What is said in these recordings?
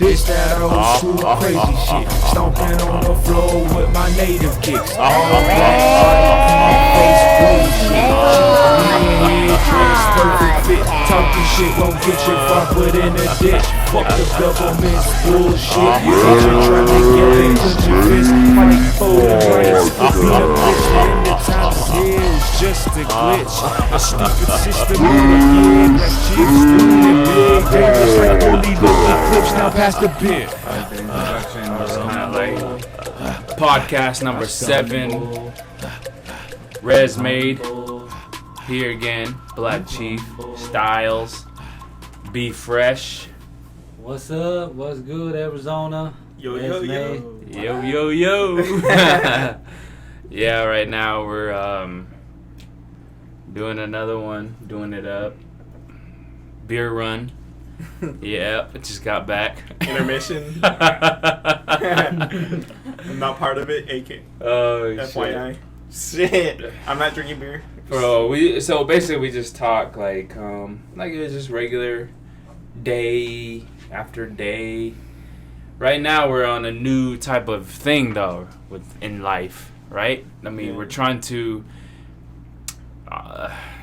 This that old school crazy shit. Stomping on the floor with my native kicks. Face bullshit. Perfect fit. Talking shit won't get you fucked with in a ditch. Fuck the government's bullshit. Bitch, trying to get it, put your fist. Fight for the rights. If we a bitch, then the time is here. It's just a glitch. A stupid system in the year. Blackchief doing it big. Dangerous like only little clips. Now pass the bit. Podcast number 7. Rezmade. Here again. Blackchief. Styles. Be fresh. What's up? What's good, Arizona? Yo. Yeah, right now we're doing another one. Doing it up. Beer run. Yeah, it just got back. Intermission. I'm not part of it, AK. Oh, FYI. Shit. I'm not drinking beer. Bro, we just talk like it was just regular day after day. Right now we're on a new type of thing though in life, right? I mean, we're trying to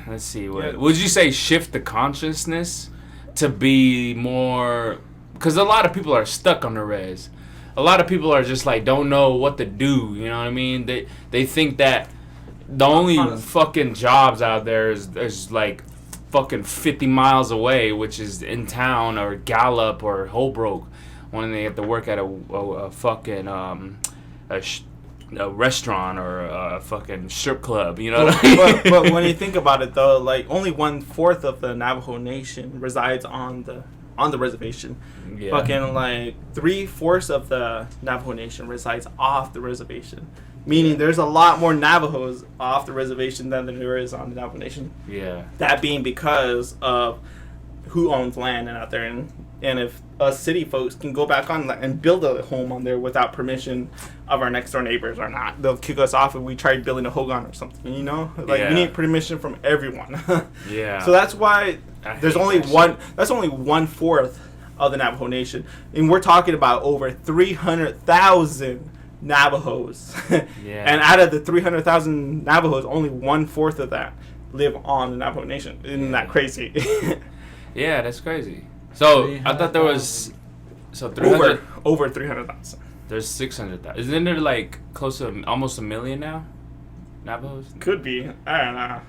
let's see, would you say shift the consciousness to be more, because a lot of people are stuck on the res. A lot of people are just like don't know what to do, you know what I mean? They think that the only fucking jobs out there is like fucking 50 miles away, which is in town or Gallup or Holbrook, when they have to work at a fucking a restaurant or a fucking strip club, you know. But when you think about it, though, like only 1/4 of the Navajo Nation resides on the reservation. Yeah. Fucking like 3/4 of the Navajo Nation resides off the reservation. Meaning there's a lot more Navajos off the reservation than there is on the Navajo Nation. Yeah. That being because of who owns land and out there, and if us city folks can go back on and build a home on there without permission of our next door neighbors or not, they'll kick us off if we tried building a hogan or something. You know, like we need permission from everyone. Yeah. So that's why there's only one. That's only 1/4 of the Navajo Nation, and we're talking about over 300,000. Navajos. Yeah. And out of the 300,000 Navajos, only 1/4 of that live on the Navajo Nation. Isn't that crazy? Yeah, that's crazy. So I thought there was 300, over 300,000. There's 600,000. Isn't there like close to almost 1 million now? Navajos? Could be. I don't know.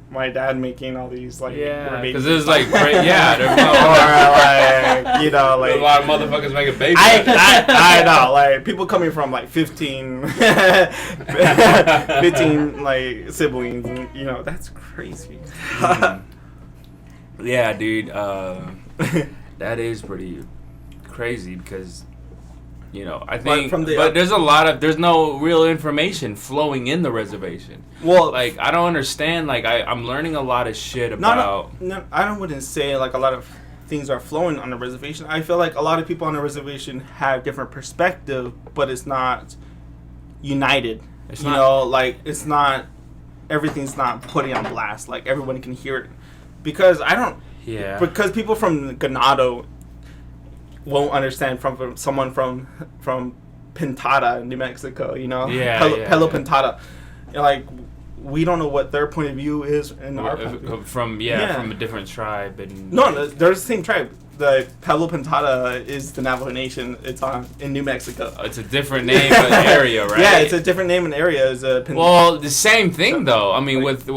My dad making all these like because it's like there's you know, like a lot of motherfuckers making babies. I know, like people coming from like 15 like siblings, and, you know, that's crazy. Yeah, dude, that is pretty crazy because, you know, I think, but there's no real information flowing in the reservation. Well, like, I don't understand. Like, I'm learning a lot of shit about. No, I wouldn't say like a lot of things are flowing on the reservation. I feel like a lot of people on the reservation have different perspective, but it's not united. It's not everything's not putting on blast. Like everyone can hear it, because because people from Ganado won't understand from someone from Pintada, New Mexico, you know, Pelo Pintada. Like, we don't know what their point of view is in our from a different tribe. And no, they're the same tribe. The Pelo Pintada is the Navajo Nation. It's in New Mexico. It's a different name and area, right? Yeah, it's a different name and area. Well, the same thing though. I mean, with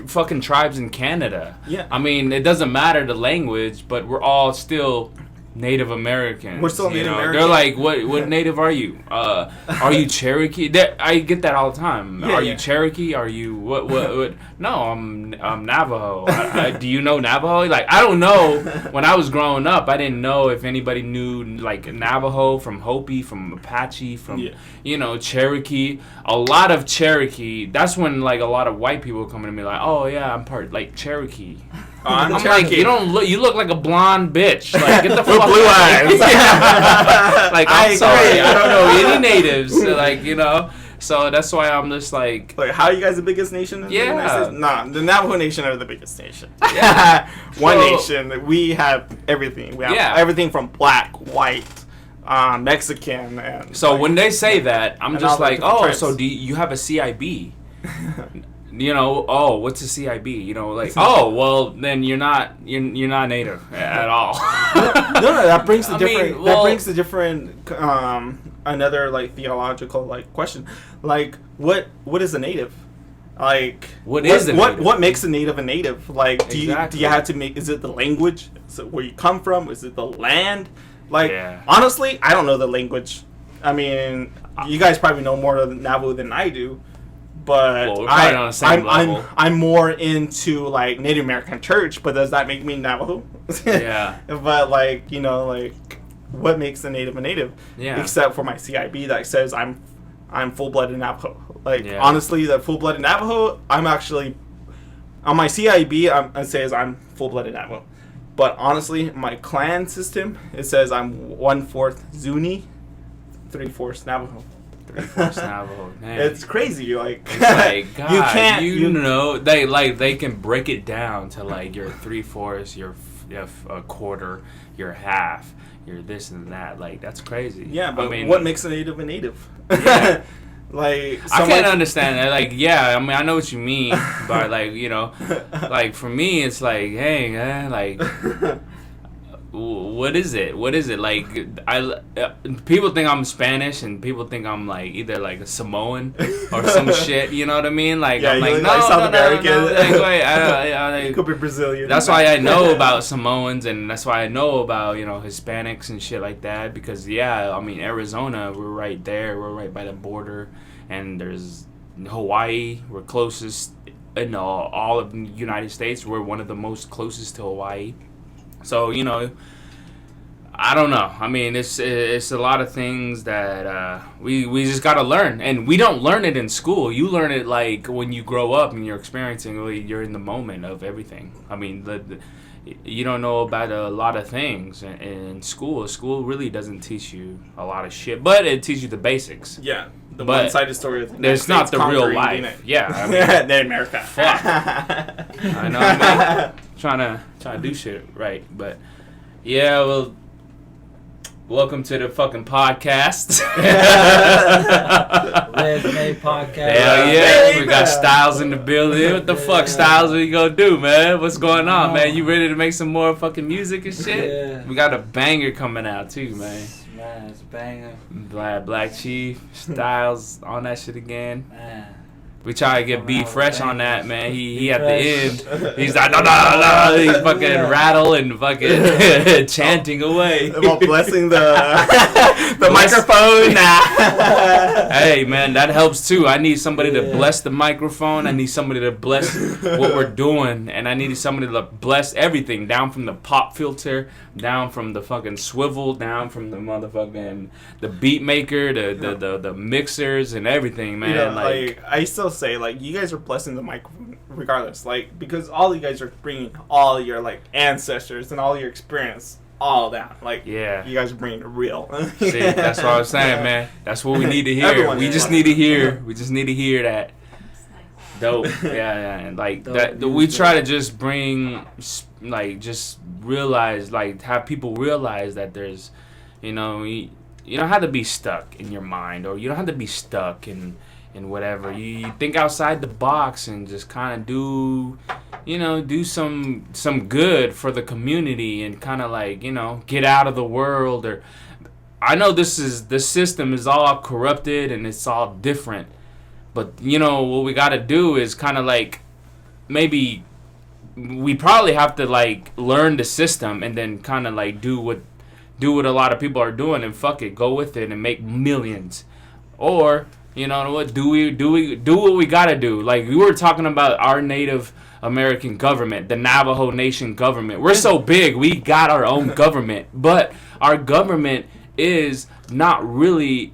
fucking tribes in Canada. Yeah. I mean, it doesn't matter the language, but we're all still Native Americans. We're still Native Americans. They're like, what Native are you? Are you Cherokee? I get that all the time. Are you Cherokee? Are you what? No, I'm Navajo. Do you know Navajo? Like, I don't know. When I was growing up, I didn't know if anybody knew like Navajo from Hopi, from Apache, from you know, Cherokee. A lot of Cherokee. That's when like a lot of white people come to me like, oh yeah, I'm part like Cherokee. I'm like, you look like a blonde bitch. Like, get the fuck blue eyes. Like, I'm sorry, I don't know any natives. So, like, you know, So that's why I'm just like, how are you guys the biggest nation in the United States? Nah, the Navajo Nation are the biggest nation. Yeah. One So- nation. We have everything. We have everything from black, white, Mexican, and so when they say that, I'm and just all the like, different oh, tribes. so do you have a CIB? You know, oh, what's a CIB? You know, like, oh, well, then you're not native at all. no, that brings the I different. mean, that well- brings the different. Another like theological like question, like what is a native? Like What is a native? What makes a native a native? Like do Exactly. you have to make? Is it the language? Is it where you come from? Is it the land? Like Yeah. honestly, I don't know the language. I mean, you guys probably know more of Navajo than I do. But Well, we're probably on the same level. I'm more into like Native American church, but does that make me Navajo? Yeah. But like, you know, like what makes a native a native? Yeah. Except for my CIB that says I'm full-blooded Navajo. Like Yeah. honestly, the full-blooded Navajo, I'm actually on my CIB it says I'm full-blooded Navajo. But honestly, my clan system, it says I'm 1/4 Zuni, 3/4 Navajo. 3/4 Navajo. Man. It's crazy, like It's like, God, you can't. you know, they can break it down to like your 3/4, your a quarter, your half, your this and that. Like that's crazy. Yeah, but I mean, what makes a native a native? Yeah. Like I can't understand that. Like, yeah, I mean, I know what you mean, but like, you know, like for me, it's like, hey, man, like, what is it? What is it? Like, people think I'm Spanish, and people think I'm like either like a Samoan or some shit. You know what I mean? Like, Yeah, I'm you like, look no, like South no, American. no, no. Like, wait, I you could be Brazilian. that's why I know about Samoans, and that's why I know about, you know, Hispanics and shit like that. Because yeah, I mean, Arizona, we're right there. We're right by the border, and there's Hawaii. We're closest in all of the United States. We're one of the most closest to Hawaii. So, you know, I don't know. I mean, it's a lot of things that we just gotta learn, and we don't learn it in school. You learn it like when you grow up and you're experiencing. You're in the moment of everything. I mean, you don't know about a lot of things in school. School really doesn't teach you a lot of shit, but it teaches you the basics. Yeah, the But one-sided story of the It's not the real life. Yeah, I mean, in America. fuck. I know. I mean, trying to do shit right, but yeah. Well, welcome to the fucking podcast. Rezmade podcast. Hell yeah, we got Styles in the building. What the fuck, Styles? What you gonna do, man? What's going on, man? You ready to make some more fucking music and shit? Yeah. We got a banger coming out too, man. Man, it's a banger. Blackchief, Styles on that shit again. Man. We try to get Coming B out Fresh with on that, bangers. man. He B at the Fresh. end. He's like, no. He's fucking Yeah. rattle and fucking chanting away. About blessing the Bless- microphone. Nah. Hey, man, that helps too. I need somebody to Yeah. bless the microphone. I need somebody to bless what we're doing. And I need somebody to bless everything. Down from the pop filter, down from the fucking swivel, down from the motherfucking, the beat maker, the mixers and everything, man. You know, like, like I still say, like you guys are blessing the microphone regardless, like because all you guys are bringing all your like ancestors and all your experience, all that, like yeah. you guys are bringing the real. See, that's what I was saying, man. That's what we need to hear. Everyone We is. just need to hear. We just need to hear that. Dope. Yeah. And like Dope that. We music. try to just bring, like, just realize, like, have people realize that there's, you know, you don't have to be stuck in your mind, or you don't have to be stuck in whatever. You think outside the box and just kind of do some good for the community, and kind of like, you know, get out of the world. Or I know the system is all corrupted and it's all different, but you know what we got to do is kind of like, maybe we probably have to like learn the system and then kind of like do what a lot of people are doing, and fuck it, go with it and make millions. Or, you know what, do what we gotta do. Like, we were talking about our Native American government, the Navajo Nation government. We're so big, we got our own government, but our government is not really,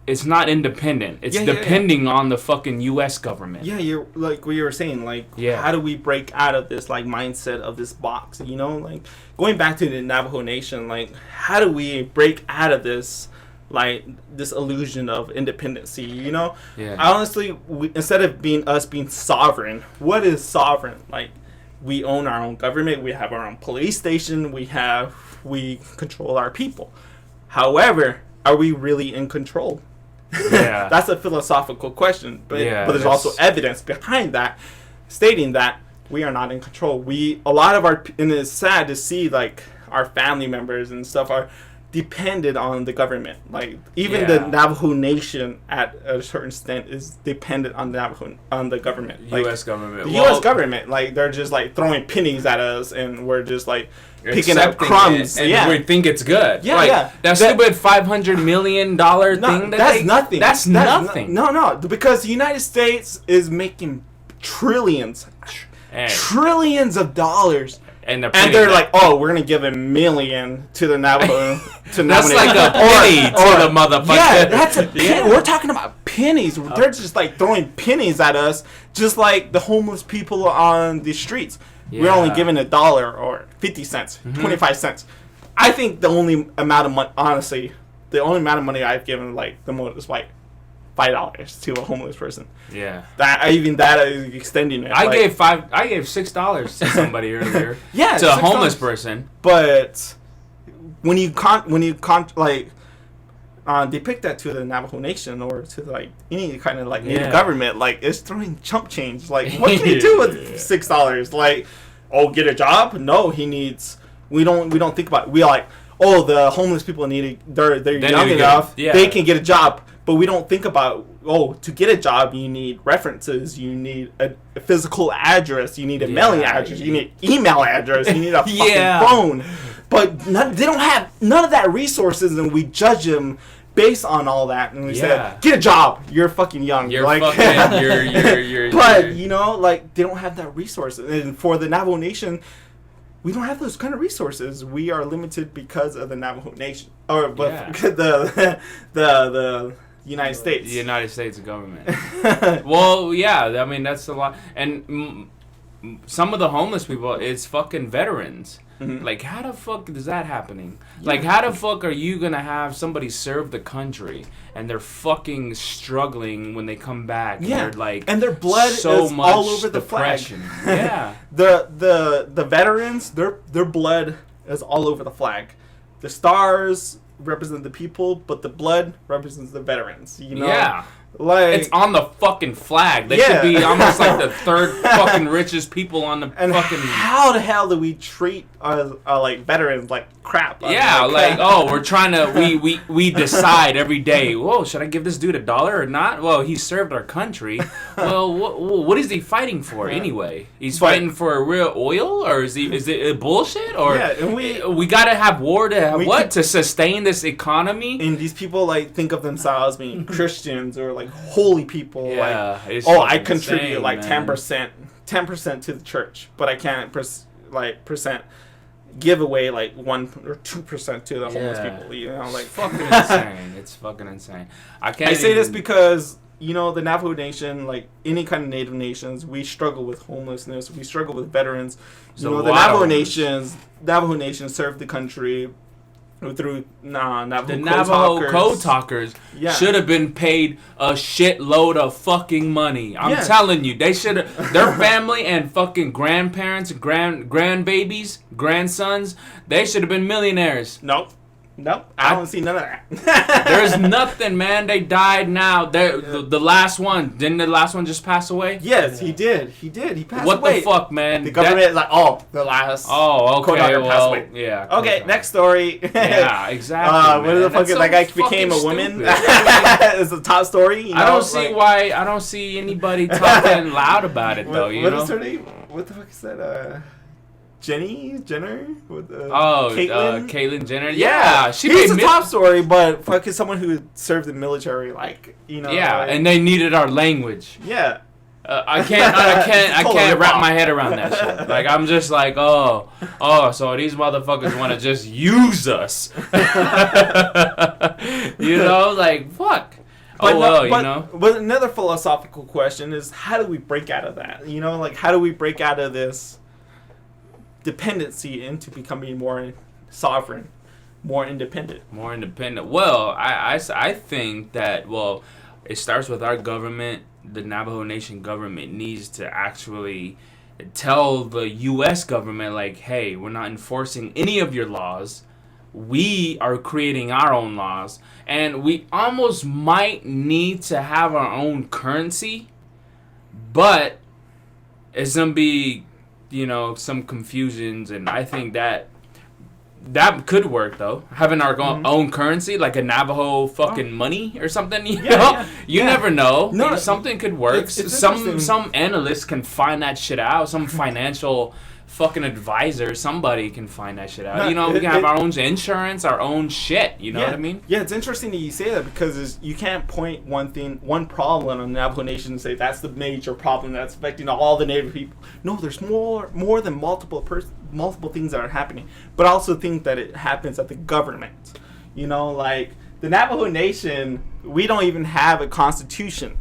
it's not independent. It's depending on the fucking U.S. government. Yeah, you're like we were saying, like Yeah. how do we break out of this like mindset of this box? You know, like going back to the Navajo Nation, like how do we break out of this like this illusion of independency, you know? Yeah. Honestly, instead of being sovereign, what is sovereign? Like, we own our own government, we have our own police station, we control our people. However, are we really in control? Yeah. That's a philosophical question, but there's that's- also evidence behind that, stating that we are not in control. And it's sad to see like our family members and stuff are dependent on the government. Like even the Navajo Nation at a certain extent is dependent on the government. Like, U.S. government. the U.S. government, like they're just like throwing pennies at us, and we're just like picking up accepting crumbs. it, and we think it's good. Yeah, like, yeah. That stupid $500 million thing. That's nothing. That's nothing. No, because the United States is making trillions of dollars. And they're like, oh, we're gonna give $1 million to the Navajo. That's like a penny to the motherfucker. Yeah, that's a penny. We're talking about pennies. They're just like throwing pennies at us, just like the homeless people on the streets. Yeah. We're only giving $1 or 50 cents, 25 cents. I think the only amount of money, honestly, the only amount of money I've given like the most is like $5 to a homeless person. Yeah. That is extending it. I gave $6 to somebody earlier. Yeah, to a $6. homeless person. But when you depict that to the Navajo Nation or to like any kind of like native government, like it's throwing chump change. Like what can he do with $6? Like, oh, get a job? No, he needs. We don't think about it. We are like, oh, the homeless people they're young enough, they can get a job. But we don't think about, oh, to get a job, you need references, you need a physical address, you need a mailing address, you need email address, you need a fucking phone. But they don't have none of that resources, and we judge them based on all that. And we say, get a job. You're fucking young. You're like, fucking, you're But, you know, like, they don't have that resource. And for the Navajo Nation, we don't have those kind of resources. We are limited because of the Navajo Nation. Or the United States. The United States government. Well, yeah, I mean, that's a lot. And some of the homeless people, it's fucking veterans. Mm-hmm. Like, how the fuck is that happening? Yeah. Like, how the fuck are you gonna have somebody serve the country and they're fucking struggling when they come back? Yeah, and, like, and their blood is all over the depression. Flag. Yeah, the veterans, their blood is all over the flag. The stars represent the people, but the blood represents the veterans. You know? Yeah. Like, it's on the fucking flag. They should be almost like the third fucking richest people on the fucking. How the hell do we treat like veterans like crap? Yeah, we're trying to we decide every day. Whoa, should I give this dude $1 or not? Well, he served our country. Well, what is he fighting for anyway? He's fighting for real oil, or is it bullshit? Or and we gotta have war to sustain this economy? And these people like think of themselves being Christians or like holy people. Yeah, like, I contribute insane, like 10% to the church, but I can't percent give away like 1 or 2% to the homeless people. You know, like fucking insane. It's fucking insane. I say this because, you know, the Navajo Nation, like any kind of Native nations, we struggle with homelessness. We struggle with veterans. You know, the Navajo Nation served the country through Navajo code talkers should have been paid a shitload of fucking money. I'm telling you, they should have. Their family and fucking grandparents, grandbabies, grandsons, they should have been millionaires. Nope. I don't see none of that. There's nothing, man. They died now. The last one. Didn't the last one just pass away? Yes, he did. He passed away. What the fuck, man? The government the last. Oh, okay. Passed away. Yeah. Okay, next story. Yeah, exactly. What the fuck? That guy became a woman. It's the top story. You know? I don't see anybody talking loud about it though. What is her name? What the fuck is that? Jenner with Caitlyn Jenner. Yeah, he's a top story, but fucking someone who served in the military, like, you know. Yeah, and they needed our language. Yeah. I can't wrap my head around that shit. Like, I'm just like, so these motherfuckers want to just use us. You know, like, fuck. But another philosophical question is, how do we break out of that? You know, like, how do we break out of this dependency into becoming more sovereign? more independent. More independent. Well, I think that, well, it starts with our government. The Navajo Nation government needs to actually tell the U.S. government, like, hey, we're not enforcing any of your laws. We are creating our own laws. And we almost might need to have our own currency. But it's going to be, you know, some confusions. And I think that could work, though. Having our own currency, like a Navajo fucking money or something. You know? You never know. No, something could work. It's some analysts can find that shit out. Some financial fucking advisor, somebody can find that shit out. No, you know, we can have our own insurance, our own shit. You know what I mean? Yeah, it's interesting that you say that because you can't point one problem on the Navajo Nation and say that's the major problem that's affecting all the Native people. No, there's more than multiple things that are happening. But I also think that it happens at the government. You know, like the Navajo Nation, we don't even have a constitution.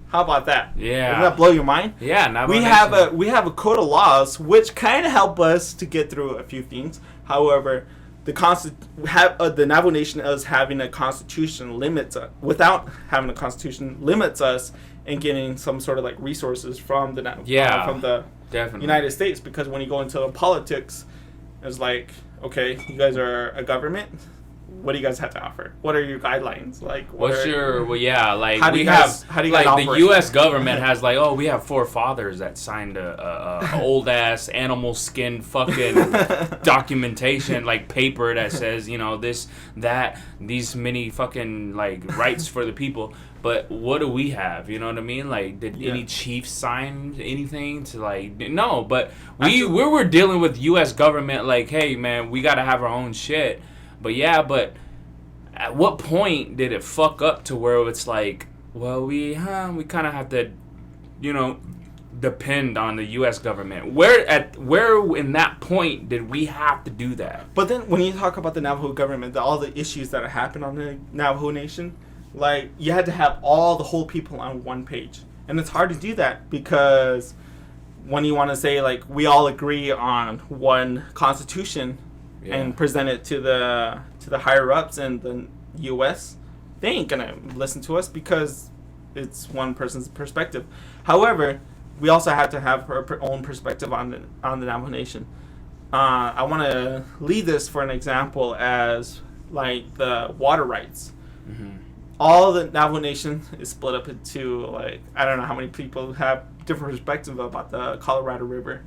How about that? Yeah. Doesn't that blow your mind? Yeah, Navajo Nation. We have a code of laws which kind of help us to get through a few things. However, the Navajo Nation as having a constitution limits us. Without having a constitution limits us in getting some sort of like resources from the definitely. United States, because when you go into the politics, it's like, okay, you guys are a government. What do you guys have to offer? What are your guidelines? Like, how do you guys like operate? The U.S. government has like, oh, we have forefathers that signed a old ass animal skin fucking documentation, like paper that says, you know, these many fucking like rights for the people. But what do we have? You know what I mean? Like, did any chiefs sign anything to like? No, but we were dealing with U.S. government. Like, hey man, we got to have our own shit. But at what point did it fuck up to where it's like, well, we kind of have to, you know, depend on the U.S. government? Where in that point did we have to do that? But then when you talk about the Navajo government, all the issues that happened on the Navajo Nation, like you had to have all the whole people on one page, and it's hard to do that because when you want to say like we all agree on one constitution. Yeah. And present it to the higher ups in the U.S., they ain't gonna listen to us because it's one person's perspective. However, we also have to have our own perspective on the Navajo Nation. I want to lead this for an example as like the water rights. Mm-hmm. All the Navajo Nation is split up into like I don't know how many people have different perspective about the Colorado River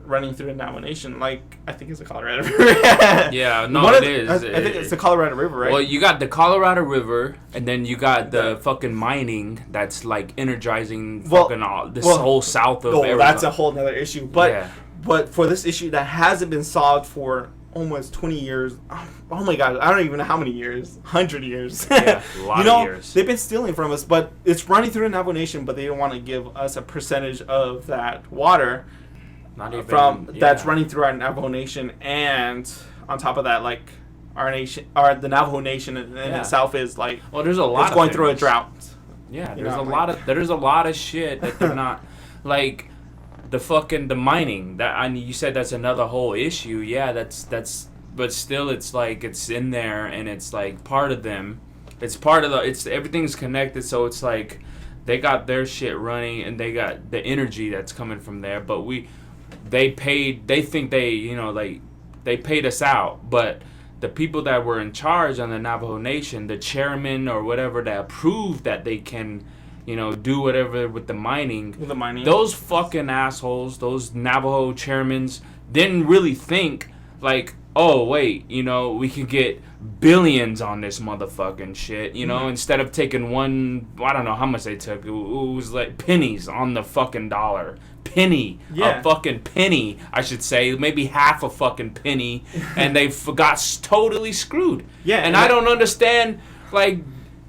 running through the Navajo Nation. Like, I think it's the Colorado River. Yeah, no, it is. I think it's the Colorado River, right? Well, you got the Colorado River, and then you got the fucking mining that's, like, energizing whole south of Arizona. That's a whole nother issue. But for this issue that hasn't been solved for almost 20 years. Oh my God, I don't even know how many years. 100 years. Yeah, a lot of years. They've been stealing from us, but it's running through the Navajo Nation, but they don't want to give us a percentage of that water. That's running through our Navajo Nation, and on top of that, like the Navajo Nation in itself is like there's a lot. It's going through a drought. Yeah, there's a lot of shit that they're not like the mining that you said that's another whole issue. Yeah, that's but still it's like it's in there and it's like part of them. It's part of everything's connected, so it's like they got their shit running and they got the energy that's coming from there, but they paid us out, but the people that were in charge on the Navajo Nation, the chairman or whatever that approved that they can, do whatever with the mining. Those fucking assholes, those Navajo chairmans didn't really think like, oh wait, we could get billions on this motherfucking shit, instead of taking I don't know how much they took. It was like pennies on the fucking dollar. A fucking penny, I should say, maybe half a fucking penny, and they got totally screwed. Yeah, and I don't understand. Like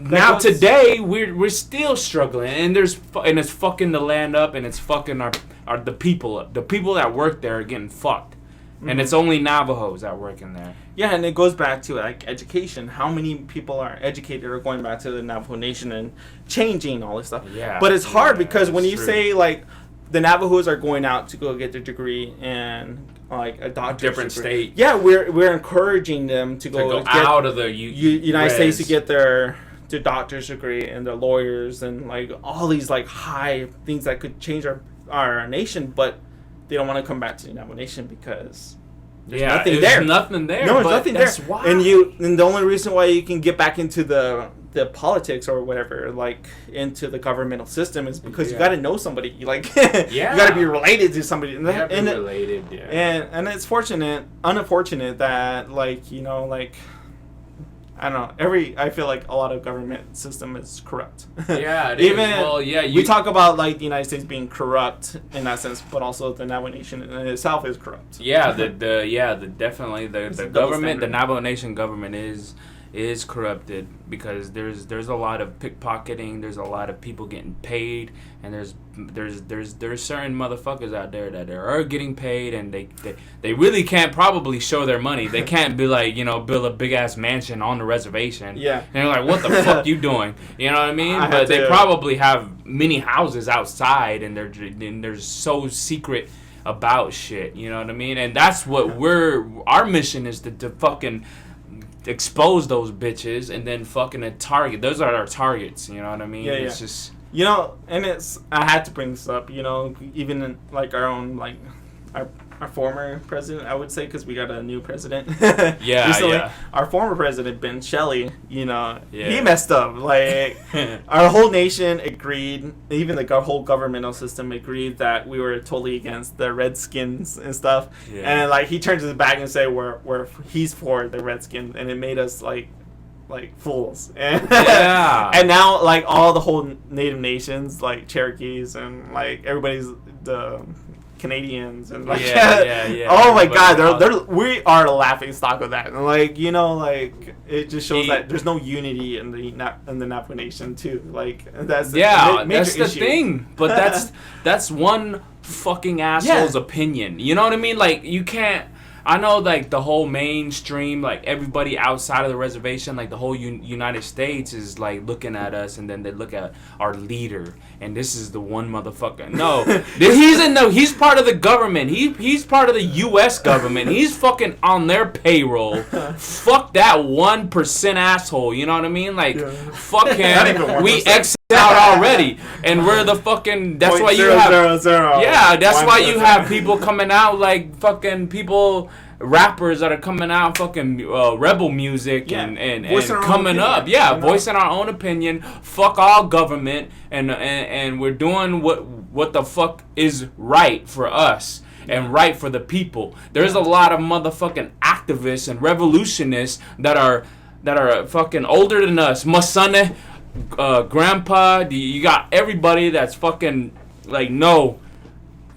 now today, we're still struggling, and it's fucking the land up, and it's fucking the people up. The people that work there are getting fucked, and it's only Navajos that work in there. Yeah, and it goes back to like education. How many people are educated or going back to the Navajo Nation and changing all this stuff? Yeah, but it's hard because when you say like the Navajos are going out to go get their degree in like a doctor's Different degree. state. Yeah, we're encouraging them to go get, out of the United States to res. get their doctor's degree and their lawyers and like all these like high things that could change our nation, but they don't want to come back to the Navajo Nation because there's nothing there. Nothing there. No, there's but nothing that's there. Why. And the only reason why you can get back into the politics or whatever, like into the governmental system, is because you got to know somebody. Like, you got to be related to somebody. And, related. Yeah. And it's unfortunate that like like. I don't know. I feel like a lot of government system is corrupt. Yeah, it Even is. Well, yeah, we talk about like the United States being corrupt in that sense, but also the Navajo Nation in itself is corrupt. Yeah, definitely the a double government, the standard. Navajo Nation government is corrupted because there's a lot of pickpocketing, there's a lot of people getting paid, and there's certain motherfuckers out there that are getting paid, and they really can't probably show their money. They can't be like, build a big ass mansion on the reservation. Yeah. And they're like, what the fuck you doing? You know what I mean? But they probably have many houses outside, and they're so secret about shit. You know what I mean? And that's what our mission is to fucking expose those bitches and then fucking target. Those are our targets. You know what I mean? It's just and I had to bring this up. Even in like our own like our former president, I would say, because we got a new president. Recently, our former president Ben Shelley, he messed up. Like our whole nation agreed, even the whole governmental system agreed that we were totally against the Redskins and stuff. Yeah. And like he turns his back and say he's for the Redskins, and it made us like fools. And and now like all the whole Native nations, like Cherokees and like everybody's the Canadians and like oh my God, we are the laughing stock of that. And like like it just shows that there's no unity in the Navajo Nation too. Like that's that's the thing. But that's one fucking asshole's opinion. You know what I mean? Like you can't. I know, like, the whole mainstream, like, everybody outside of the reservation, like, the whole United States is, like, looking at us, and then they look at our leader, and this is the one motherfucker. No, he's part of the government. He's part of the U.S. government. He's fucking on their payroll. Fuck that 1% asshole, you know what I mean? Like, fuck him. We X out already, and we're the fucking. That's why you have. Yeah, that's why you have people coming out like fucking people, rappers that are coming out fucking rebel music and coming up. Yeah, voicing our own opinion. Fuck all government, and we're doing what the fuck is right for us. And right for the people. There's a lot of motherfucking activists and revolutionists that are fucking older than us. Masane, grandpa, you got everybody that's fucking like, no,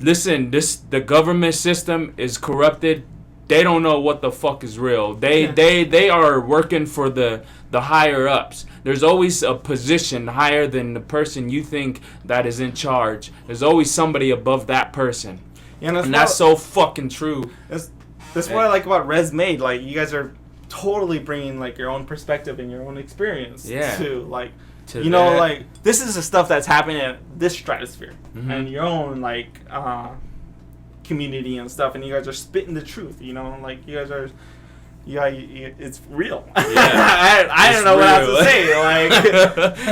listen, the government system is corrupted. They don't know what the fuck is real. They are working for the higher ups. There's always a position higher than the person you think that is in charge. There's always somebody above that person. Yeah, and that's so fucking true. That's what I like about Rezmade. Like, you guys are totally bringing like your own perspective and your own experience to like, like this is the stuff that's happening in this stratosphere and your own like community and stuff, and you guys are spitting the truth. Like you guys are. Yeah, it's real. Yeah. I don't know what else to say. Like,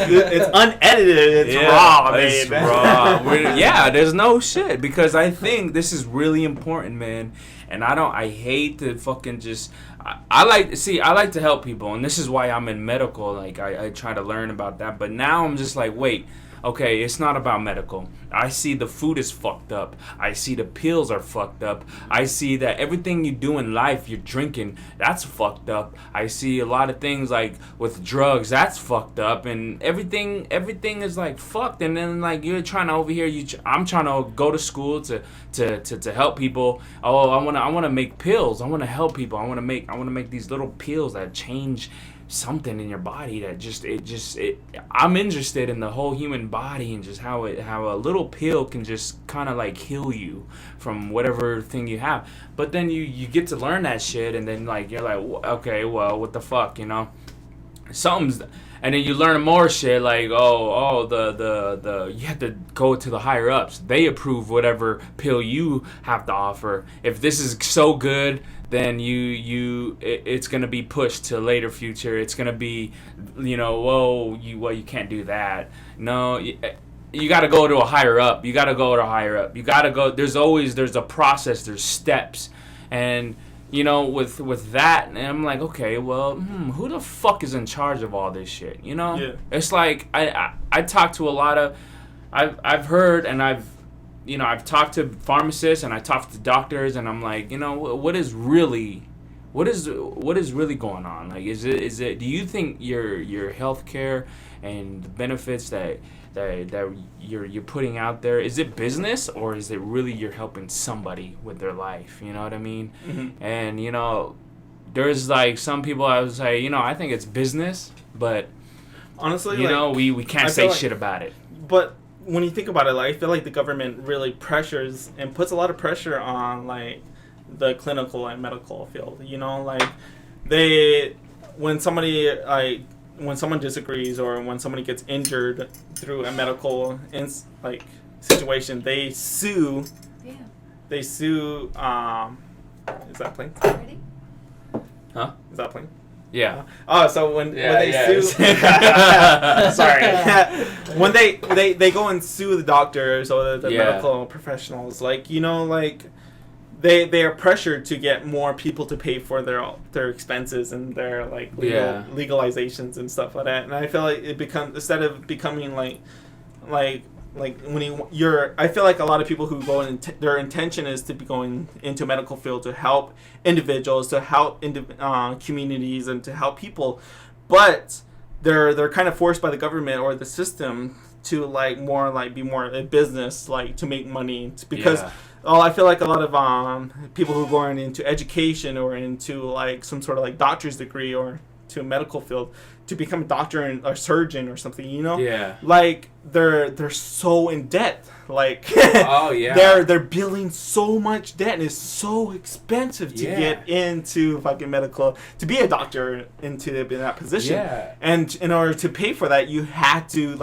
it's unedited. It's raw, man. It's raw. There's no shit, because I think this is really important, man. And I hate to fucking just. I like to help people, and this is why I'm in medical. Like I try to learn about that, but now I'm just like, wait. Okay, it's not about medical. I see the food is fucked up. I see the pills are fucked up. I see that everything you do in life, you're drinking, that's fucked up. I see a lot of things like with drugs, that's fucked up, and everything is like fucked. And then like you're trying to over here, I'm trying to go to school to help people. Oh, I want to make pills. I want to help people. I want to make these little pills that change something in your body that I'm interested in the whole human body and just how a little pill can just kind of like heal you from whatever thing you have. But then you get to learn that shit, and then like you're like, okay, well, what the fuck, something's. And then you learn more shit like, the you have to go to the higher ups. They approve whatever pill you have to offer. If this is so good, then it's gonna be pushed to later future. It's gonna be, you can't do that. No, you got to go to a higher up. You got to go to a higher up. You got to go. There's a process. There's steps, and with that, and I'm like, okay, well, who the fuck is in charge of all this shit? Yeah. It's like I talk to a lot of, I've heard and I've talked to pharmacists and I talked to doctors, and I'm like, what is really going on? Like, is it? Do you think your healthcare and the benefits that you're putting out there, is it business, or is it really you're helping somebody with their life? You know what I mean? Mm-hmm. And there's like some people I would say, I think it's business, but honestly, we can't say shit about it. But when you think about it, like, I feel like the government really pressures and puts a lot of pressure on like the clinical and medical field. When someone disagrees or when somebody gets injured through a medical situation, they sue. Yeah. They sue. Is that plane? Ready? Huh? Is that plane? Yeah. So when they sue, sorry, when they go and sue the doctors or the medical professionals, They are pressured to get more people to pay for their expenses and their legalizations and stuff like that. And I feel like it becomes, instead of becoming like when I feel like a lot of people who go in, their intention is to be going into medical field to help individuals, to help communities, and to help people, but they're kind of forced by the government or the system to be more a business, to make money, because. Yeah. I feel like a lot of people who are going into education or into some sort of doctor's degree or to a medical field to become a doctor or surgeon or something, Yeah. They're so in debt. Oh yeah. They're billing so much debt, and it's so expensive to get into fucking medical, to be a doctor in that position. Yeah. And in order to pay for that, you had to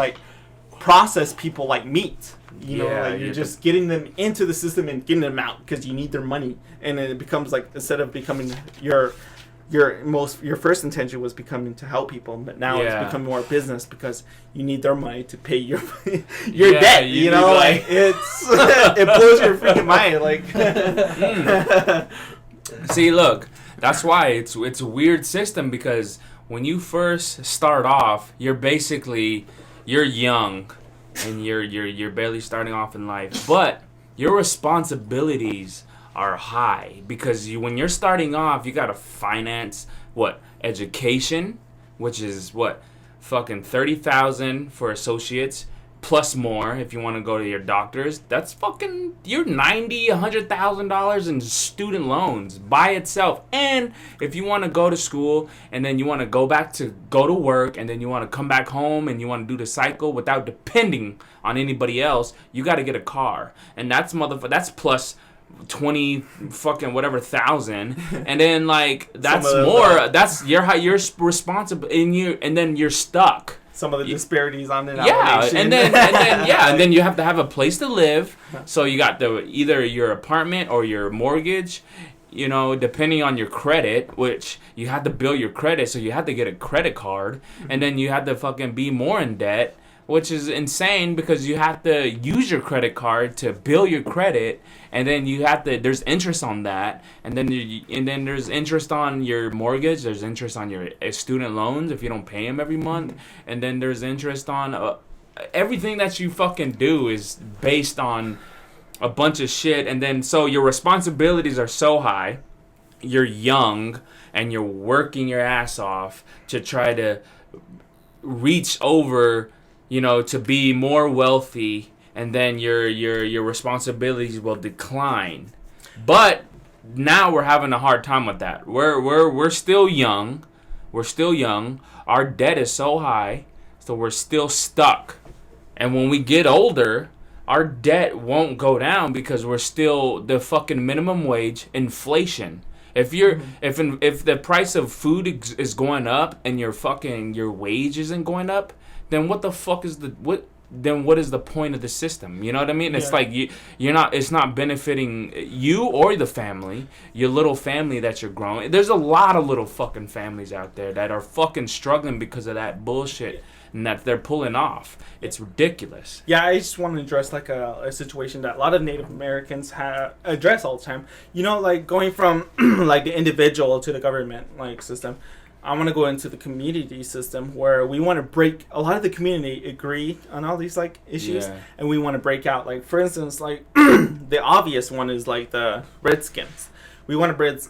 process people like meat. You're just getting them into the system and getting them out because you need their money, and then it becomes instead of becoming your first intention was becoming to help people, but now it's becoming more business because you need their money to pay your debt. It's it blows your freaking mind. See, look, that's why it's a weird system, because when you first start off, you're young. And you're barely starting off in life, but your responsibilities are high, because when you're starting off, you gotta finance education, which is fucking $30,000 for associates, plus more if you want to go to your doctors. That's fucking $100,000 in student loans by itself. And if you want to go to school and then you want to go to work and then you want to come back home and you want to do the cycle without depending on anybody else, you got to get a car, and that's plus 20 fucking whatever thousand, and then that's more. That's you're responsible, and then you're stuck. Some of the disparities on it. And then you have to have a place to live. So you got either your apartment or your mortgage, depending on your credit, which you have to bill your credit, so you have to get a credit card, and then you have to fucking be more in debt, which is insane because you have to use your credit card to bill your credit, and then there's interest on that, and then there's interest on your mortgage, there's interest on your student loans if you don't pay them every month, and then there's interest on everything that you fucking do is based on a bunch of shit, and then so your responsibilities are so high, you're young, and you're working your ass off to try to reach over, to be more wealthy, and then your responsibilities will decline. But now we're having a hard time with that. We're still young. We're still young. Our debt is so high, so we're still stuck. And when we get older, our debt won't go down because we're still the fucking minimum wage, inflation. If you're if the price of food is going up and your wage isn't going up, then what the fuck is what is the point of the system? You know what I mean? It's like it's not benefiting you or the family, your little family that you're growing. There's a lot of little fucking families out there that are fucking struggling because of that bullshit and that they're pulling off. It's ridiculous. Yeah, I just want to address like a situation that a lot of Native Americans address all the time. You know, like going from like the individual to the government like system. I want to go into the community system where we want to break. A lot of the community agree on all these like issues, and we want to break out. Like for instance, like the obvious one is like the Redskins. We want to break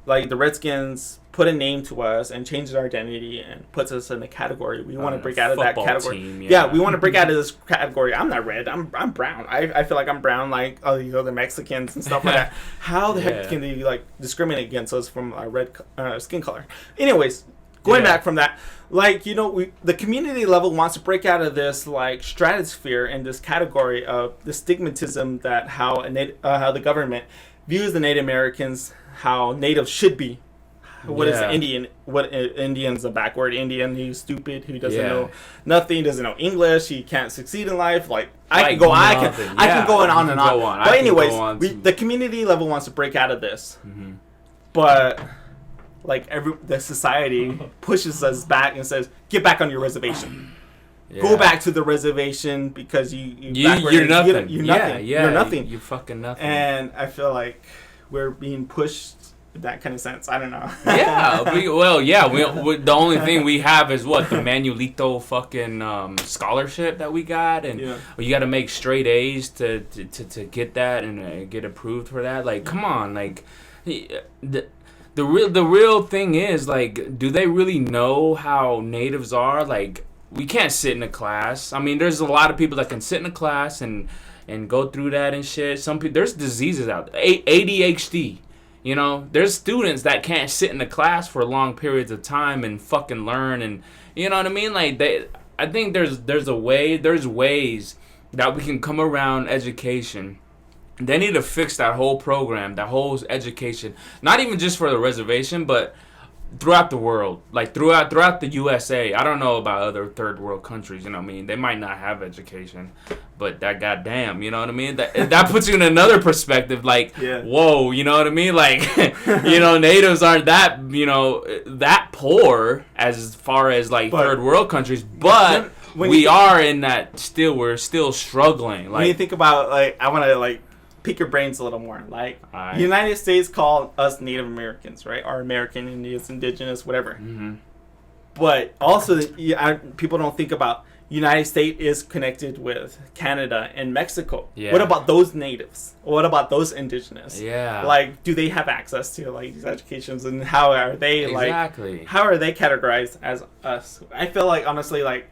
like the Redskins put a name to us and changes our identity and puts us in a category. We want to break out of that category. Team, we want to break out of this category. I'm not red. I'm brown. I feel like I'm brown like all these other Mexicans and stuff like that. How the heck can they like discriminate against us from our red skin color? Anyways, going back from that, like, you know, the community level wants to break out of this like stratosphere and this category of the stigmatism that how the government views the Native Americans, how natives should be. What is Indian? What Indian's a backward Indian? He's stupid. Who doesn't know nothing? Doesn't know English. He can't succeed in life. Like I can go on and on. But anyways, the community level wants to break out of this, but like the society pushes us back and says, "Get back on your reservation. Go back to the reservation because you're nothing. You're nothing. You're nothing. You're fucking nothing." And I feel like we're being pushed. That kind of sense. I don't know. The only thing we have is what, the Manuelito fucking scholarship that we got, and you got to make straight A's to get that and get approved for that. Like, come on, like the real thing is, like, do they really know how natives are? Like, we can't sit in a class. I mean, there's a lot of people that can sit in a class and go through that and shit. Some people, there's diseases out there, ADHD. You know, there's students that can't sit in the class for long periods of time and fucking learn, and you know what I mean? Like I think there's ways that we can come around education. They need to fix that whole program, that whole education, not even just for the reservation, but throughout the world, like throughout the USA. I don't know about other third world countries, you know what I mean? They might not have education, but that goddamn, you know what I mean? That puts you in another perspective, like, whoa, you know what I mean? Like, you know, natives aren't that, you know, that poor as far as like third world countries, but we're still struggling. Like, when you think about, like, I want to like pick your brains a little more. Like, United States called us Native Americans, right? Or American Indians, Indigenous, whatever. Mm-hmm. But also, people don't think about United States is connected with Canada and Mexico. Yeah. What about those natives? What about those indigenous? Yeah. Like, do they have access to like these educations, and how are they how are they categorized as us? I feel like, honestly, like,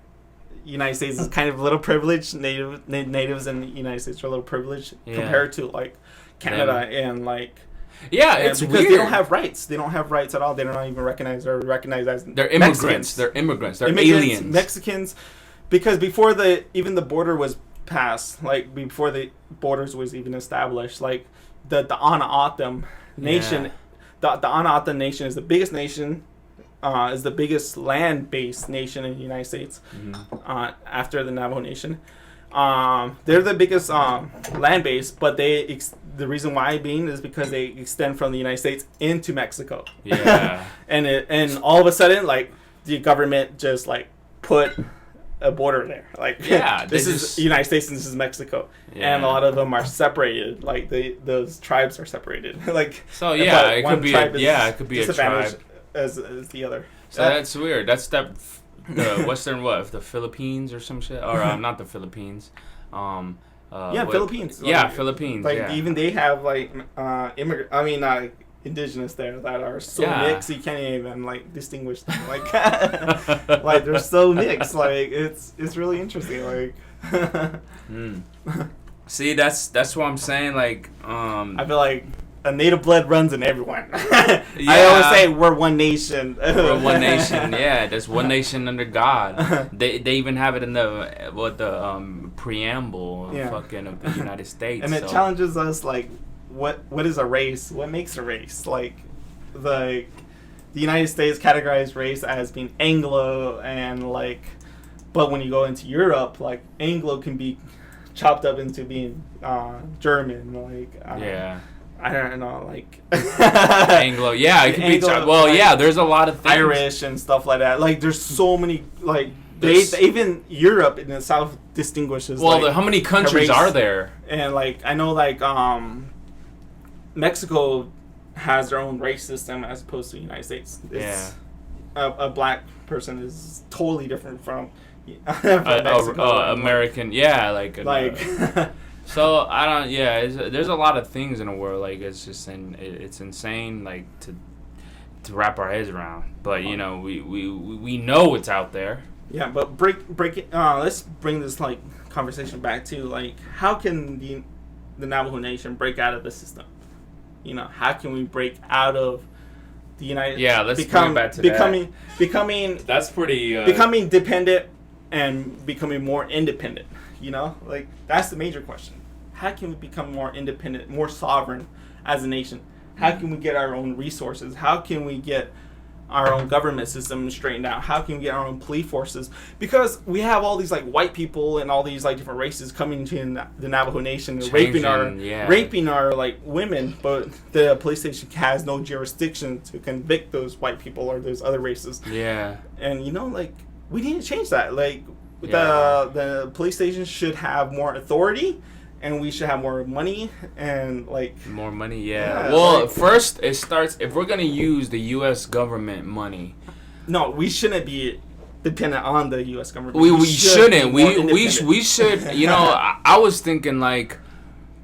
United States is kind of a little privileged. Natives in the United States are a little privileged compared to like Canada and like it's because weird. They don't have rights. They don't have rights at all. They don't even recognize or recognize as they're immigrants. They're aliens. Mexicans, because before even the border was passed, like before the borders was even established, like the Ana'atam Nation, the Ana'atam Nation is the biggest nation. Is the biggest land-based nation in the United States after the Navajo Nation. They're the biggest land-based, but the reason why being is because they extend from the United States into Mexico. Yeah. and all of a sudden, like, the government just like put a border there. Like, this is United States and this is Mexico. Yeah. And a lot of them are separated. Like those tribes are separated. Like, so it could be it could be a tribe. As the other. So that's weird. That's the Western the Philippines or some shit, or not the Philippines. Philippines. Philippines. Like even they have like indigenous there that are so mixed you can't even like distinguish them. Like like they're so mixed. Like it's really interesting. Like. See, that's what I'm saying. Like I feel like a native blood runs in everyone. I always say we're one nation. We're one nation. Yeah, there's one nation under God. They even have it in the preamble fucking of the United States. And it challenges us, like, what is a race? What makes a race? Like the United States categorized race as being Anglo, and like, but when you go into Europe, like Anglo can be chopped up into being German, like Yeah. I don't know, like Anglo. Yeah, it could be. Well, like, yeah, there's a lot of things. Irish and stuff like that. Like there's so many like even Europe in the South distinguishes. Well, like, how many countries race. are there? And like I know like Mexico has their own race system as opposed to the United States. It's, a black person is totally different from Mexico. American. Yeah, like. Like So I don't. Yeah, there's a lot of things in the world. Like it's just it's insane. Like to wrap our heads around. But you know, we know it's out there. yeah, but break it. Let's bring this like conversation back to like how can the Navajo Nation break out of the system? You know, how can we break out of the United? Yeah, let's bring it back to becoming That's pretty. becoming dependent and becoming more independent. You know, like that's the major question. How can we become more independent, more sovereign as a nation? How can we get our own resources? How can we get our own government system straightened out? How can we get our own police forces? Because we have all these like white people and all these like different races coming to the Navajo Nation and raping our like women, but the police station has no jurisdiction to convict those white people or those other races. Yeah. And you know, like we need to change that. Like Yeah. the police station should have more authority, and we should have more money and like More money, yeah. Yeah, Well, like- first it starts if we're gonna use the U.S. government money. no, we shouldn't be dependent on the U.S. government. We should be shouldn't. more We independent. should. You know, I was thinking like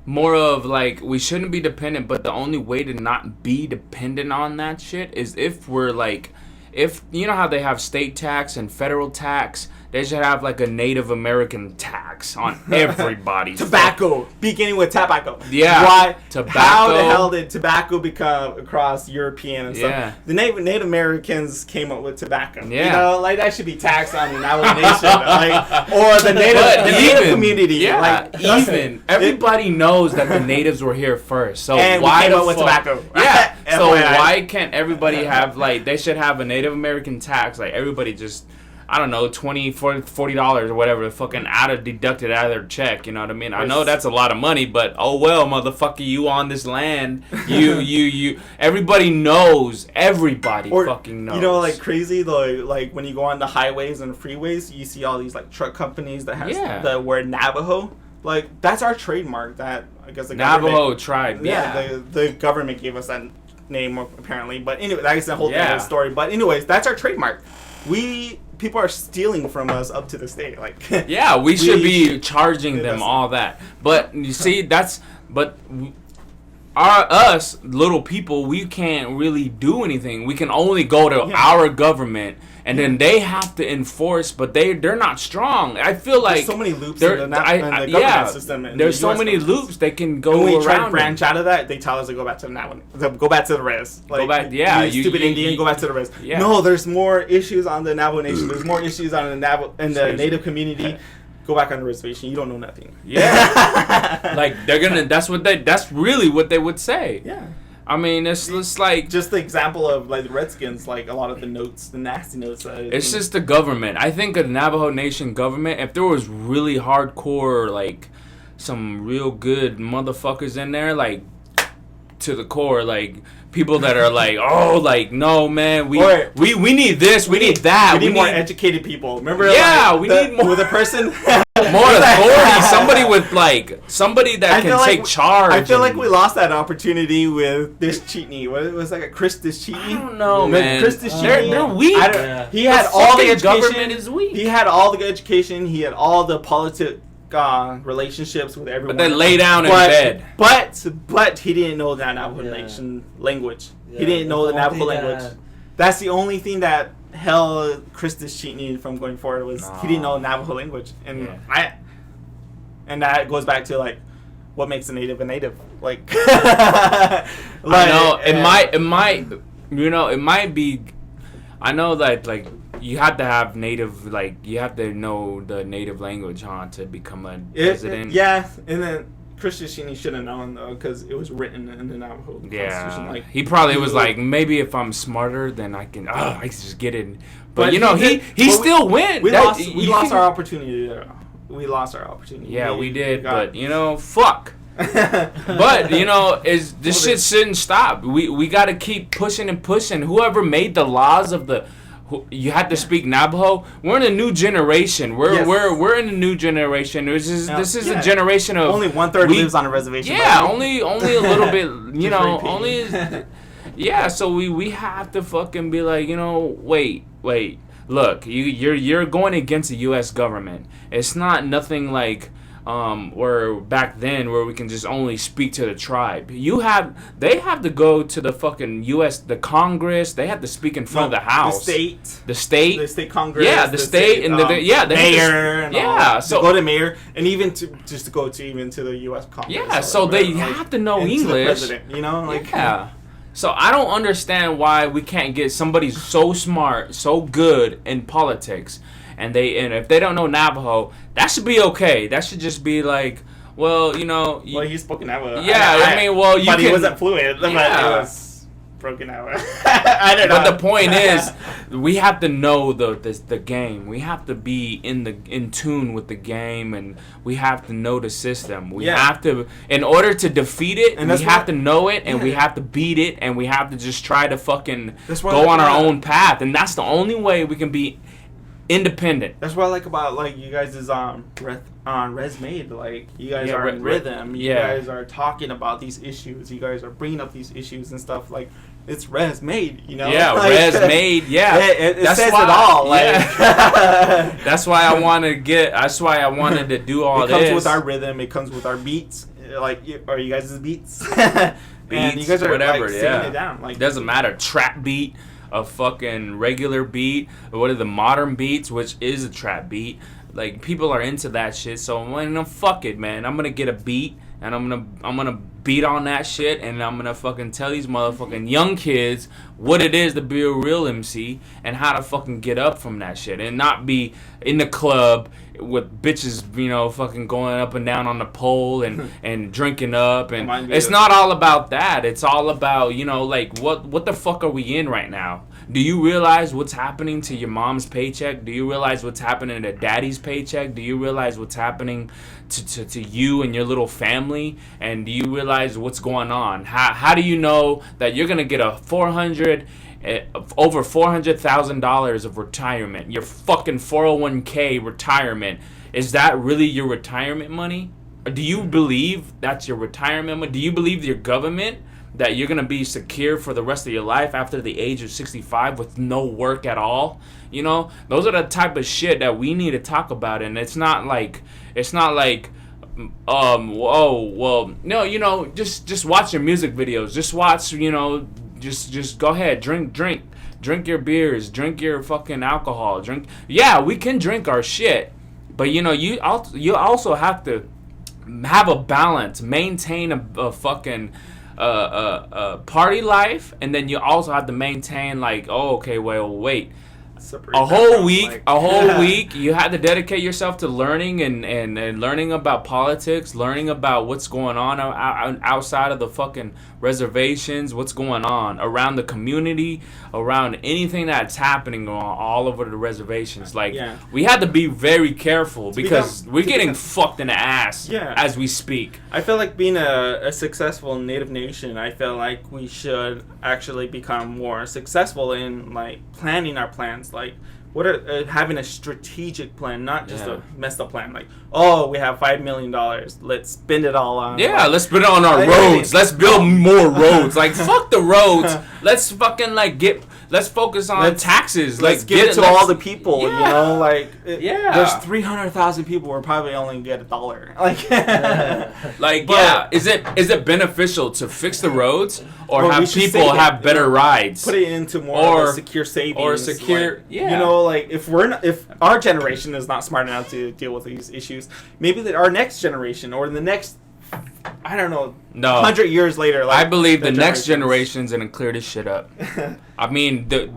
more of like we shouldn't be dependent, but the only way to not be dependent on that shit is if we're like, if you know how they have state tax and federal tax. They should have like a Native American tax on everybody. Tobacco, beginning with tobacco. Yeah, Why? tobacco. How the hell did tobacco become across European and stuff? Yeah. The Native Americans came up with tobacco. Yeah. You know, like that should be taxed on the Navajo Nation, like, or the Native community. Yeah, like, even everybody knows that the natives were here first. So And we why came the up with fuck- tobacco. Yeah. So FYI. why can't everybody have like they should have a Native American tax? Like everybody just. I don't know, $20, $40 or whatever, fucking deducted out of their check. You know what I mean? I know that's a lot of money, but oh well, motherfucker, you on this land, you. Everybody knows. Everybody fucking knows. You know, like crazy, like when you go on the highways and freeways, you see all these like truck companies that has the word Navajo. Like that's our trademark. That I guess the Navajo tribe. Yeah, the government gave us that name apparently. But anyway, that's a whole other story. But anyways, that's our trademark. People are stealing from us up to this day. Like yeah, we should be charging them all that. But you see, us little people, we can't really do anything. We can only go to our government, and then they have to enforce. But they're not strong. I feel like there's so many loops in the government system. There's so many loops they can go when we around. try to branch out of that, they tell us to go back to the Navajo, go back to the res. Like, Go back, yeah. you stupid Indian, go back to the res. Yeah. No, there's more issues on the Navajo Nation. There's more issues on the the Native community. Go back on the reservation. You don't know nothing. Yeah, like they're gonna. That's really what they would say. Yeah. I mean, it's like just the example of like the Redskins, like a lot of the notes, the nasty notes. It's just the government. I think a Navajo Nation government, if there was really hardcore, like some real good motherfuckers in there, like to the core, like people that are like, oh, like no man, we need this, we need that, we need more educated people. Remember? Yeah, like, we need more with a person. More authority, somebody that can take charge. I feel like we lost that opportunity with this Cheatney. What it was like a Chris this Cheatney? I don't know, man. Chris this Cheatney. They're weak. He had all the education. Government is weak. He had all the education. He had all the relationships with everyone. But then lay down in bed. But he didn't know the Navajo Nation language. Yeah, he didn't know the Navajo thing language. That's the only thing that held Christus Cheatney from going forward was he didn't know Navajo language, and and that goes back to like what makes a native, like. I know it might be. I know that like you have to have native, like you have to know the native language, to become a resident. Yeah, and then Shini should have known though, because it was written in the Navajo Constitution. Yeah, Like he probably was like, maybe if I'm smarter, then I can just get it. But you know, he but still went. We lost our opportunity there. We lost our opportunity. Yeah, we did. But you know, fuck. But you know, this shit shouldn't stop. We got to keep pushing and pushing. Whoever made the laws of you had to speak Navajo. We're in a new generation. We're in a new generation. This is a generation of only 1/3 lives on a reservation. Yeah, only a little bit. You know, only. Yeah, so we have to fucking be like, you know, wait. Look, you're going against the U.S. government. It's not nothing like. Where back then where we can just only speak to the tribe. They have to go to the fucking U.S. the Congress. They have to speak in front of the House. The state Congress. Yeah, the state and the mayor. And so go to mayor and even to go to the U.S. Congress. Yeah, so they have to know English. To the president, you know, like yeah. So I don't understand why we can't get somebody so smart, so good in politics. And if they don't know Navajo, that should be okay. That should just be like, well, you know. Well, he spoke Navajo. Yeah, I mean, well, but he wasn't fluent. But it was broken Navajo. I don't know. But the point is, we have to know the game. We have to be in tune with the game, and we have to know the system. We have to, in order to defeat it, and we have to know it, and we have to beat it, and we have to just try to fucking go on our own path. And that's the only way we can be independent. That's what I like about like you guys is on Rezmade. Like you guys are in rhythm. You guys are talking about these issues. You guys are bringing up these issues and stuff. Like it's Rezmade, you know. Yeah, like, Rezmade. Yeah, it says it all. Like that's why I want to get. That's why I wanted to do all this. It comes with our rhythm. It comes with our beats. Like are you guys' beats? And you guys are whatever. Like, singing it down. Like doesn't matter. Trap beat. A fucking regular beat, or what are the modern beats, which is a trap beat. Like people are into that shit, so I'm like, fuck it, man. I'm gonna get a beat, and I'm gonna beat on that shit, and I'm gonna fucking tell these motherfucking young kids what it is to be a real MC and how to fucking get up from that shit, and not be in the club with bitches, you know, fucking going up and down on the pole and drinking up, and it's not all about that. It's all about, you know, like what the fuck are we in right now? Do you realize what's happening to your mom's paycheck? Do you realize what's happening to daddy's paycheck? Do you realize what's happening to you and your little family? And do you realize what's going on? How do you know that you're gonna get over $400,000 of retirement? Your fucking 401k retirement. Is that really your retirement money? Or do you believe that's your retirement money? Do you believe your government that you're gonna be secure for the rest of your life after the age of 65 with no work at all? You know, those are the type of shit that we need to talk about. And it's not like oh well, no, you know, just watch your music videos. Just watch, you know, just go ahead, drink your beers, drink your fucking alcohol, yeah, we can drink our shit, but you know, you also have to have a balance, maintain a fucking party life, and then you also have to maintain like, oh, okay, wait. A whole week you had to dedicate yourself to learning and learning about politics, learning about what's going on outside of the fucking reservations, what's going on around the community, around anything that's happening all over the reservations. Like, we had to be very careful because we're getting fucked in the ass as we speak. I feel like being a successful Native nation, I feel like we should actually become more successful in like planning our plans. Like, what are having a strategic plan, not just a messed up plan. Like, oh, we have $5 million, let's spend it all on. Yeah, let's spend it on our roads. Let's build more roads. Like, fuck the roads. Let's fucking let's focus on taxes. Let's give it to all the people. You know, like there's 300,000 people. We're probably only get $1. Like, is it beneficial to fix the roads or have people have better rides? Put it into more of a secure savings or secure. Like, you know, like if our generation is not smart enough to deal with these issues, maybe our next generation or the next, I don't know, 100 years later. Like, I believe the next generation's gonna clear this shit up. I mean, with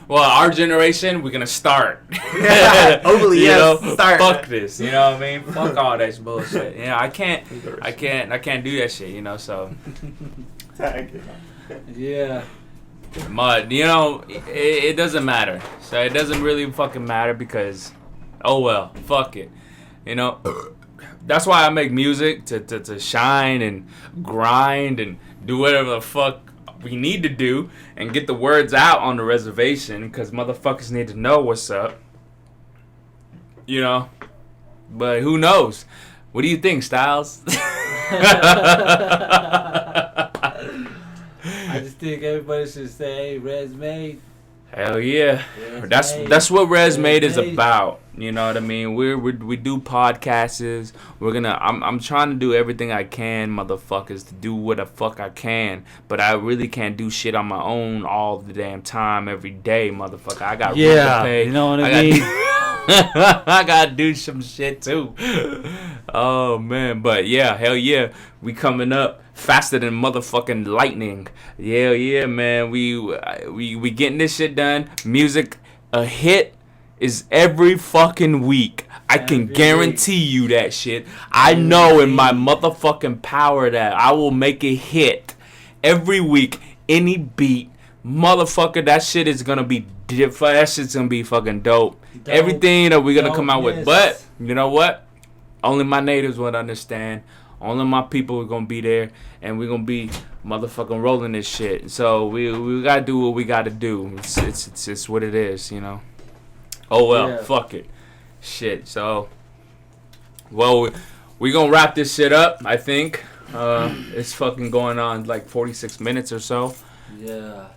Well, our generation, we're gonna start. Hopefully, You yes. know, Start. fuck this. You know what I mean? Fuck all that bullshit. You know, I can't do that shit. You know, so. Yeah. But you know, it doesn't matter. So it doesn't really fucking matter because, oh well, fuck it. You know, that's why I make music to shine and grind and do whatever the fuck we need to do and get the words out on the reservation because motherfuckers need to know what's up. You know, but who knows? What do you think, Styles? I just think everybody should say, hey, Rezmade. Hell yeah. That's what Rezmade is about. You know what I mean? We do podcasts. I'm trying to do everything I can, motherfuckers, to do what the fuck I can. But I really can't do shit on my own all the damn time, every day, motherfucker. I got rent to pay. You know what I mean? I gotta do some shit too. Oh man, but yeah, hell yeah, we coming up faster than motherfucking lightning. Yeah, man, we getting this shit done. Music, a hit is every fucking week. I can guarantee you that shit. I know in my motherfucking power that I will make a hit every week. Any beat, motherfucker, that shit is gonna be different. That shit's gonna be fucking dope. Everything that we're gonna come out with. But you know what? Only my natives would understand. Only my people are gonna be there, and we're gonna be motherfucking rolling this shit. So we gotta do what we gotta do. It's what it is, you know. Oh well, fuck it, shit. So, well, we gonna wrap this shit up. I think it's fucking going on like 46 minutes or so. Yeah.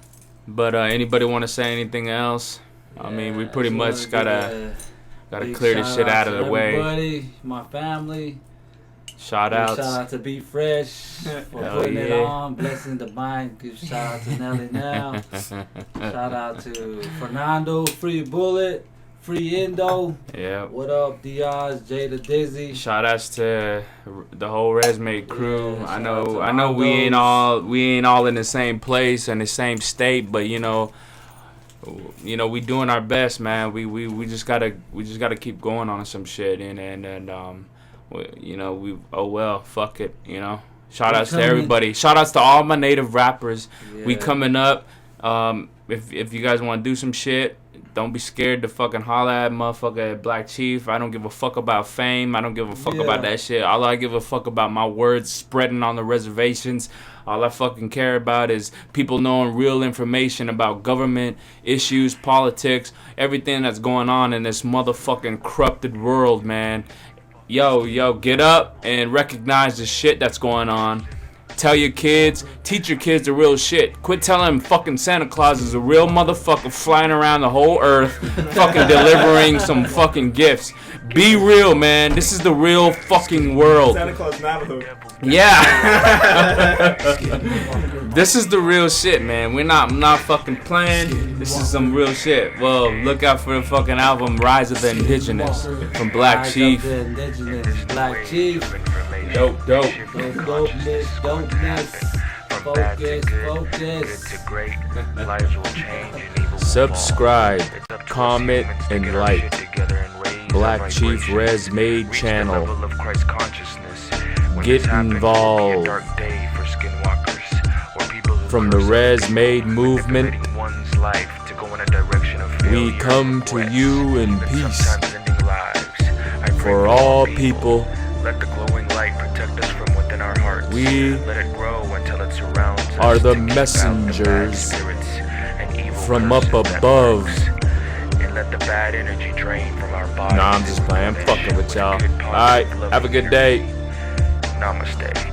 But anybody want to say anything else? I mean, we pretty much gotta clear this shit out of the way. Everybody, my family. Shout Shout out to Be Fresh for putting it on. Blessing the Mind. Give shout out to Nelly now. Shout out to Fernando, Free Bullet, Free Indo. Yeah. What up, Diaz, Jada Dizzy. Shout outs to the whole Rezmade crew. Yeah, I know we ain't all in the same place and the same state, but you know we doing our best, man. We just gotta keep going on some shit and you know, fuck it, you know. Shout outs to everybody. Shout outs to all my native rappers. Yeah. We coming up. If you guys want to do some shit, don't be scared to fucking holler at motherfucker at Blackchief. I don't give a fuck about fame. I don't give a fuck about that shit. All I give a fuck about my words spreading on the reservations. All I fucking care about is people knowing real information about government issues, politics, everything that's going on in this motherfucking corrupted world, man. Yo, get up and recognize the shit that's going on. Tell your kids, teach your kids the real shit. Quit telling them fucking Santa Claus is a real motherfucker flying around the whole earth, fucking delivering some fucking gifts. Be real, man. This is the real fucking world. Santa Claus Navajo. Yeah. This is the real shit, man. I'm not fucking playing. This is some real shit. Well, look out for the fucking album Rise of the Indigenous from Blackchief. Rise of the Indigenous, Blackchief. Dope. Focus. Subscribe, comment, and like. Blackchief Rezmade channel. Get involved. From the Rezmade movement, we come to you in peace. For all people, we are the messengers from up above. Nah, I'm just playing. I'm fucking with y'all. Alright, have a good day. Namaste.